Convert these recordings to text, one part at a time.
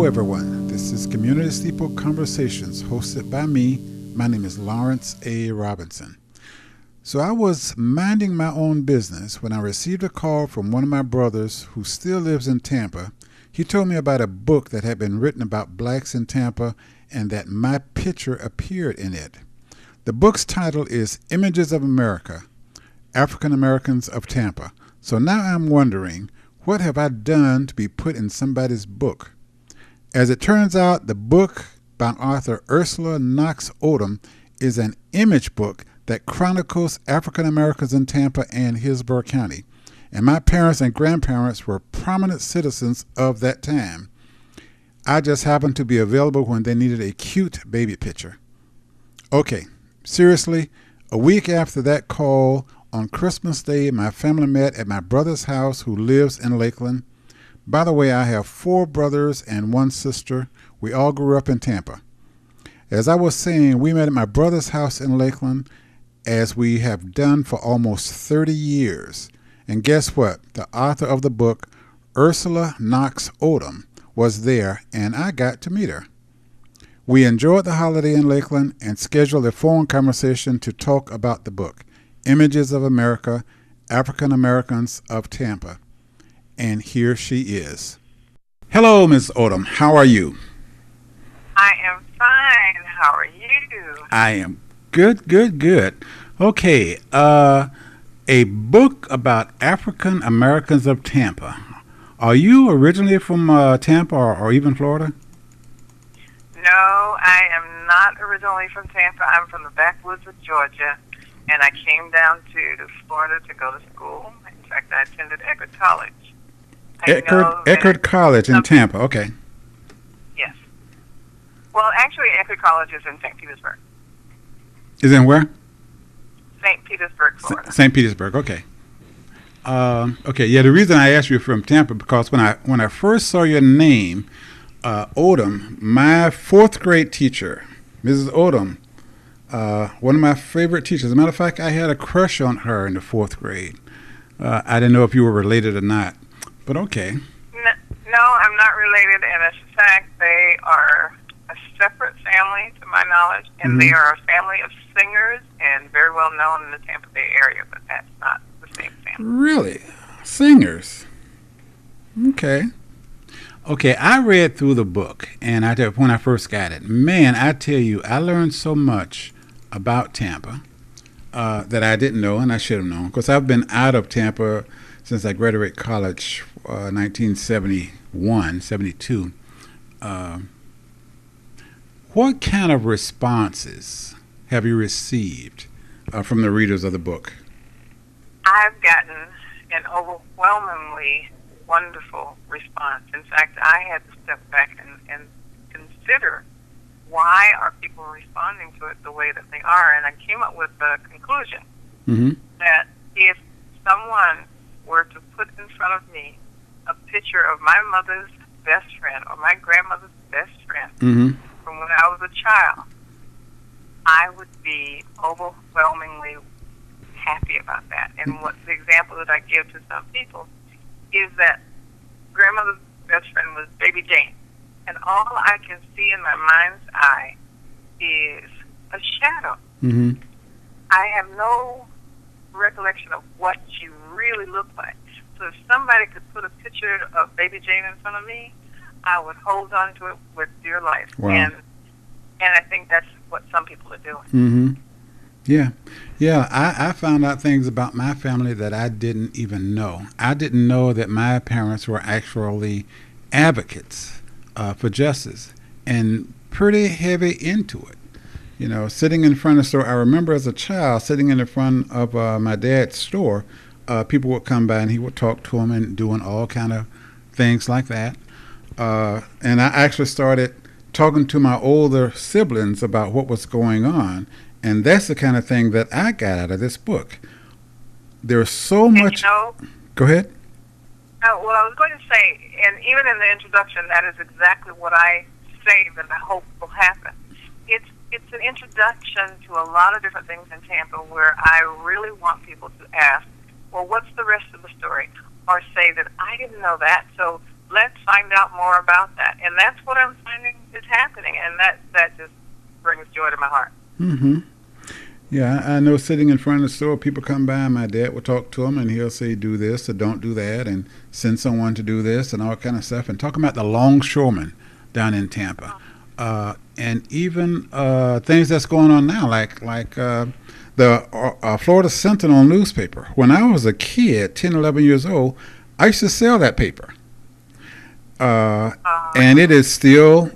everyone. This is Community Steeple Conversations hosted by me. My name is Lawrence A. Robinson. So I was minding my own business when I received a call from one of my brothers who still lives in Tampa. He told me about a book that had been written about blacks in Tampa and that my picture appeared in it. The book's title is Images of America, African Americans of Tampa. So now I'm wondering, what have I done to be put in somebody's book? As it turns out, the book by author Ersula Knox Odom is an image book that chronicles African Americans in Tampa and Hillsborough County. And my parents and grandparents were prominent citizens of that time. I just happened to be available when they needed a cute baby picture. Okay, seriously, a week after that call, on Christmas Day, my family met at my brother's house who lives in Lakeland. By the way, I have 4 brothers and 1 sister. We all grew up in Tampa. As I was saying, we met at my brother's house in Lakeland, as we have done for almost 30 years. And guess what? The author of the book, Ersula Knox Odom, was there, and I got to meet her. We enjoyed the holiday in Lakeland and scheduled a phone conversation to talk about the book, Images of America, African Americans of Tampa. And here she is. Hello, Ms. Odom. How are you? I am fine. How are you? I am good. Okay, a book about African Americans of Tampa. Are you originally from Tampa or even Florida? No, I am not originally from Tampa. I'm from the backwoods of Georgia, and I came down to Florida to go to school. In fact, I attended Eckerd College. Eckerd College in Tampa, okay. Yes. Well, actually, Eckerd College is in St. Petersburg. Is in where? St. Petersburg, Florida. St. Petersburg, okay. Okay, yeah, the reason I asked you from Tampa, because when I first saw your name, Odom, my 4th grade teacher, Ms Odom, one of my favorite teachers. As a matter of fact, I had a crush on her in the 4th grade. I didn't know if you were related or not, but okay. No, I'm not related, and in fact, they are a separate family, to my knowledge, and they are a family of singers and very well known in the Tampa Bay area, but that's not the same family. Really? Singers? Okay. Okay, I read through the book, and when I first got it, man, I tell you, I learned so much about Tampa that I didn't know, and I should have known, because I've been out of Tampa since I graduated college, 1971, 72. What kind of responses have you received from the readers of the book? I've gotten an overwhelmingly wonderful response. In fact, I had to step back and consider, why are people responding to it the way that they are? And I came up with the conclusion that if someone were to put in front of me a picture of my mother's best friend or my grandmother's best friend from when I was a child, I would be overwhelmingly happy about that. And what the example that I give to some people is that grandmother's best friend was Baby Jane. And all I can see in my mind's eye is a shadow. I have no recollection of what she really looked like. So if somebody could put a picture of Baby Jane in front of me, I would hold on to it with dear life. Wow. And I think that's what some people are doing. Yeah. I found out things about my family that I didn't even know. I didn't know that my parents were actually advocates for justice and pretty heavy into it. You know, sitting in front of the store, I remember as a child sitting in the front of my dad's store, people would come by and he would talk to them and doing all kind of things like that. And I actually started talking to my older siblings about what was going on. And that's the kind of thing that I got out of this book. There's so much. Go ahead. Well, I was going to say, and even in the introduction, that is exactly what I say that I hope will happen. It's an introduction to a lot of different things in Tampa where I really want people to ask, well, what's the rest of the story? Or say that I didn't know that, so let's find out more about that. And that's what I'm finding is happening, and that just brings joy to my heart. Mm-hmm. Yeah, I know sitting in front of the store, people come by, and my dad will talk to them, and he'll say, do this or don't do that, and send someone to do this and all kind of stuff. And talking about the longshoremen down in Tampa. And even things that's going on now, like the Florida Sentinel newspaper. When I was a kid, 10, 11 years old, I used to sell that paper. And it is still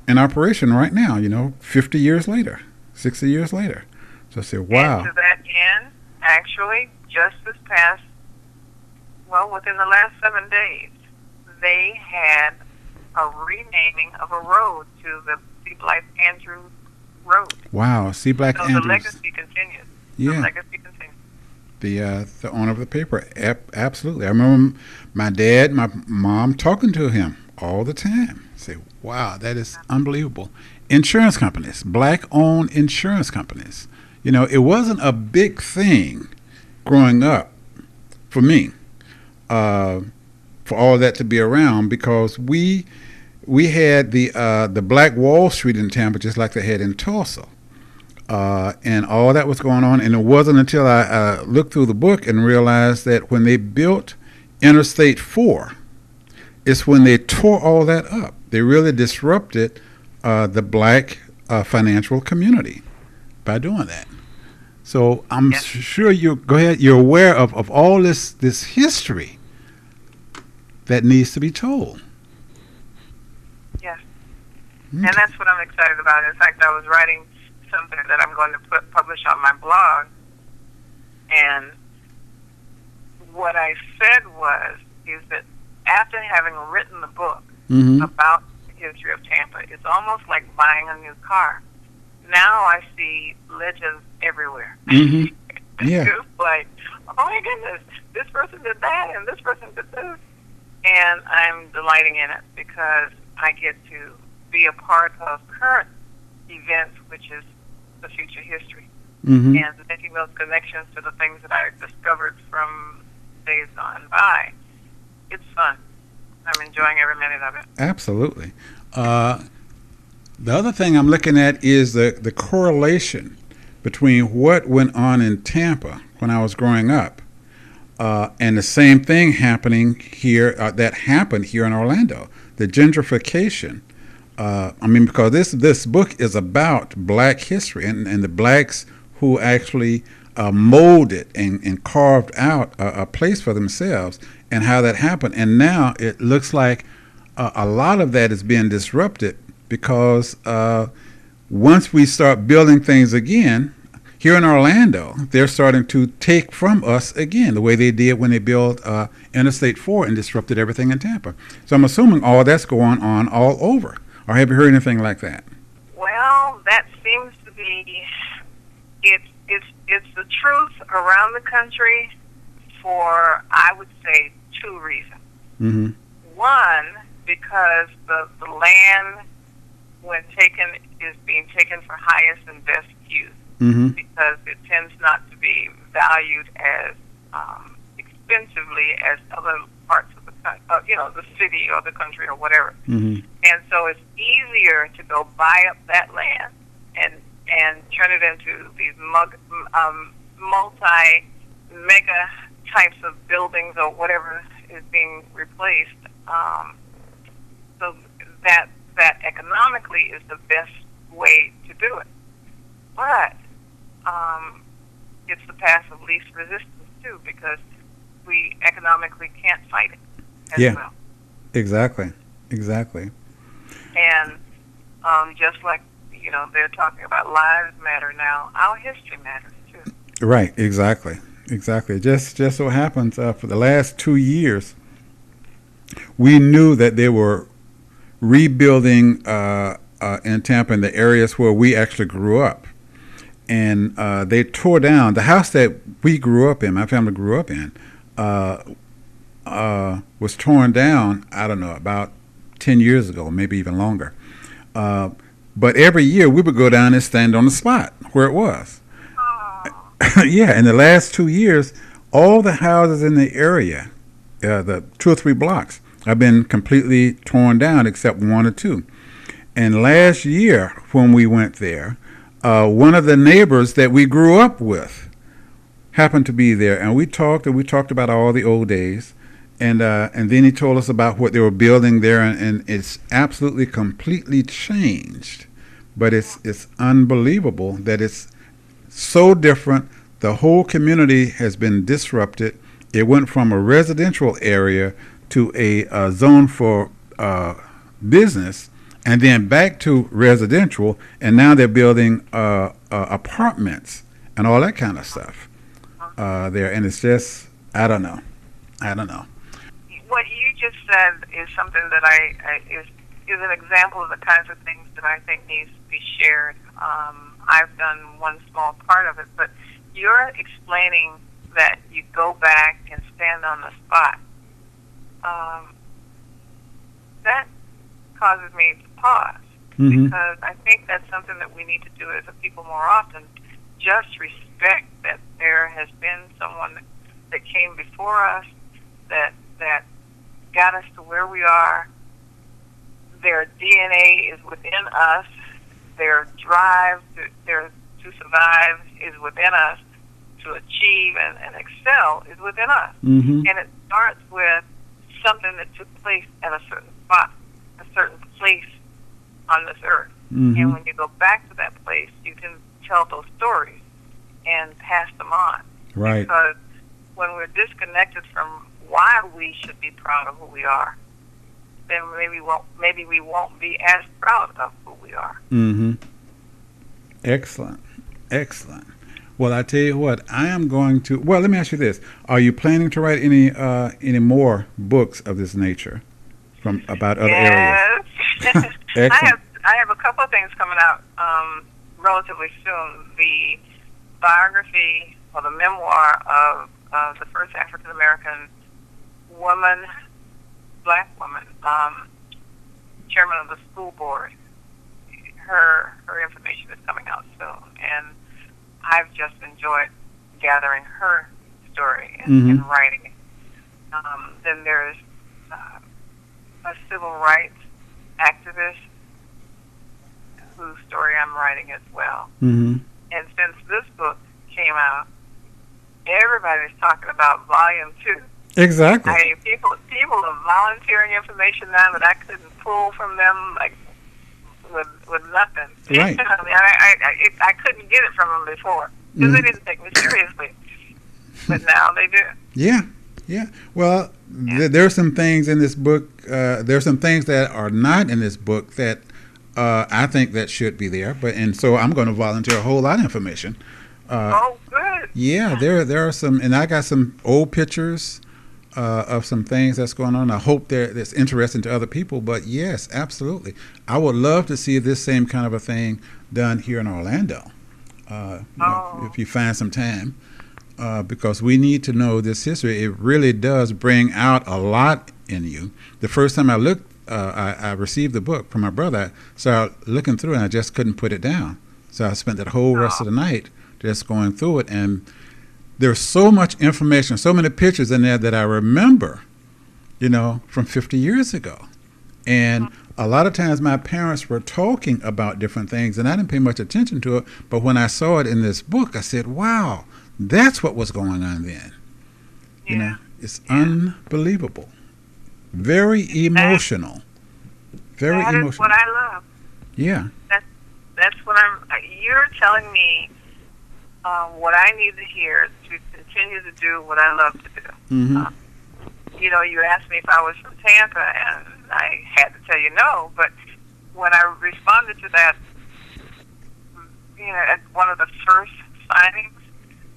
in operation right now, 50 years later, 60 years later. So I said, wow. And to that end, actually, just this past, within the last 7 days, they had a renaming of a road to the C. Blythe Andrews Road. Wow, C. Blythe Andrews. So the legacy continues. Yeah. The legacy continues. The owner of the paper, absolutely. I remember my dad, my mom talking to him all the time. Say, wow, that is unbelievable. Insurance companies, black-owned insurance companies. It wasn't a big thing growing up for me, for all that to be around, because we had the Black Wall Street in Tampa, just like they had in Tulsa, and all that was going on. And it wasn't until I looked through the book and realized that when they built Interstate 4, it's when they tore all that up. They really disrupted the black financial community by doing that. So I'm sure you're aware of all this history that needs to be told. Yes. And that's what I'm excited about. In fact, I was writing something that I'm going to publish on my blog, and what I said is that after having written the book about the history of Tampa, it's almost like buying a new car. Now I see legends everywhere. Mm-hmm. Yeah. It's like, oh my goodness, this person did that and this person did this. And I'm delighting in it because I get to be a part of current events, which is the future history. Mm-hmm. And making those connections to the things that I discovered from days gone by. It's fun. I'm enjoying every minute of it. Absolutely. The other thing I'm looking at is the correlation between what went on in Tampa when I was growing up and the same thing happening here that happened here in Orlando, the gentrification. Because this book is about black history and the blacks who actually molded and carved out a place for themselves and how that happened. And now it looks like a lot of that is being disrupted because once we start building things again, here in Orlando, they're starting to take from us again, the way they did when they built Interstate 4 and disrupted everything in Tampa. So I'm assuming all that's going on all over. Or have you heard anything like that? Well, that seems to be, it's the truth around the country for, I would say, two reasons. Mm-hmm. One, because the land, when taken, is being taken for highest and best use. Mm-hmm. Because it tends not to be valued as expensively as other parts of the the city or the country or whatever. Mm-hmm. And so it's easier to go buy up that land and turn it into these multi-mega types of buildings or whatever is being replaced. So that economically is the best way to do it. But it's the path of least resistance, too, because we economically can't fight it as well. Exactly. And just like, they're talking about lives matter now, our history matters, too. Right, exactly. Just so happens for the last 2 years, we knew that they were rebuilding in Tampa in the areas where we actually grew up. And they tore down the house that we grew up in, my family grew up in, was torn down, I don't know, about 10 years ago, maybe even longer. But every year we would go down and stand on the spot where it was. Yeah, in the last 2 years, all the houses in the area, the 2 or 3 blocks, have been completely torn down except one or two. And last year when we went there, one of the neighbors that we grew up with happened to be there, and we talked about all the old days, and then he told us about what they were building there, and it's absolutely completely changed. But it's unbelievable that it's so different. The whole community has been disrupted. It went from a residential area to a zone for business, and then back to residential, and now they're building apartments and all that kind of stuff there. And it's just, I don't know. What you just said is something that is an example of the kinds of things that I think needs to be shared. I've done one small part of it, but you're explaining that you go back and stand on the spot. That causes me to pause, because I think that's something that we need to do as a people more often. Just respect that there has been someone that came before us that got us to where we are. Their DNA is within us. Their drive to survive is within us. To achieve and excel is within us. And it starts with something that took place at a certain spot, a certain place on this earth. And when you go back to that place, you can tell those stories and pass them on. Right. Because when we're disconnected from why we should be proud of who we are, then maybe we won't be as proud of who we are. Excellent. Well, I tell you what, I am going to. Well, let me ask you this: are you planning to write any more books of this nature about other areas? Excellent. I have a couple of things coming out relatively soon. The biography or the memoir of the first African American woman, black woman, chairman of the school board. Her information is coming out soon, and I've just enjoyed gathering her story and writing it. Then there's a civil rights activist whose story I'm writing as well. And since this book came out, everybody's talking about volume 2. Exactly. People are volunteering information now that I couldn't pull from them, like with nothing. Right. I couldn't get it from them before because they didn't take me seriously, but now they do. Yeah. Well, there are some things in this book. There are some things that are not in this book that I think that should be there. And so I'm going to volunteer a whole lot of information. Oh, good. Yeah, there are some, and I got some old pictures of some things that's going on. I hope that's interesting to other people. But yes, absolutely, I would love to see this same kind of a thing done here in Orlando. If you find some time, because we need to know this history. It really does bring out a lot in you. The first time I looked, I received the book from my brother. I started looking through it, and I just couldn't put it down. So I spent that whole rest of the night just going through it, and there's so much information, so many pictures in there that I remember, from 50 years ago. And a lot of times my parents were talking about different things, and I didn't pay much attention to it. But when I saw it in this book, I said, wow, that's what was going on then. It's unbelievable. Very emotional. Very emotional. That is what I love. Yeah. That's what you're telling me what I need to hear to continue to do what I love to do. You asked me if I was from Tampa, and I had to tell you no. But when I responded to that, at one of the first signings,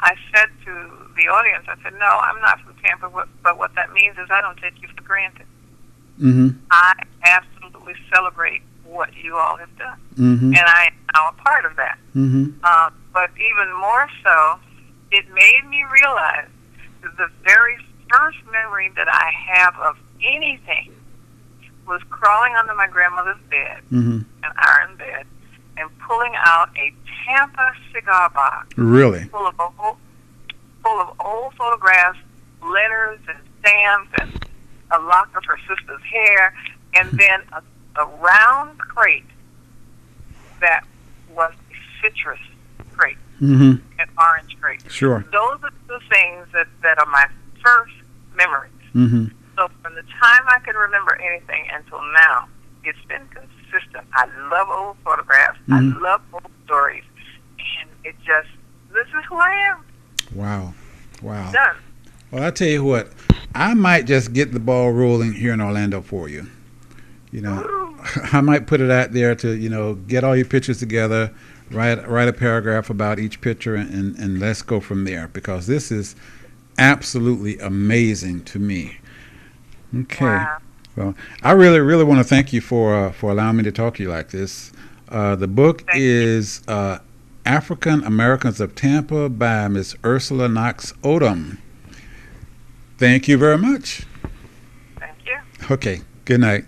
I said to the audience, I said, no, I'm not from Tampa, but what that means is I don't take you for granted. I absolutely celebrate what you all have done, and I am now a part of that. But even more so, it made me realize that the very first memory that I have of anything was crawling under my grandmother's bed, an iron bed, and pulling out a Tampa cigar box. Really? Full of old photographs, letters, and stamps, and a lock of her sister's hair, and then a round crate that was a citrus crate, Mm-hmm. an orange crate. Sure. Those are the things that are my first memories. Mm-hmm. So from the time I can remember anything until now, it's been consistent. I love old photographs. Mm-hmm. I love old stories. And it just, this is who I am. Wow. Wow. Done. Well, I tell you what, I might just get the ball rolling here in Orlando for you. You know, Ooh. I might put it out there to, you know, get all your pictures together, write a paragraph about each picture, and let's go from there, because this is absolutely amazing to me. Okay. Wow. Well, I really, really want to thank you for allowing me to talk to you like this. The book Thank is African Americans of Tampa by Ms Ersula Knox Odom. Thank you very much. Thank you. Okay. Good night.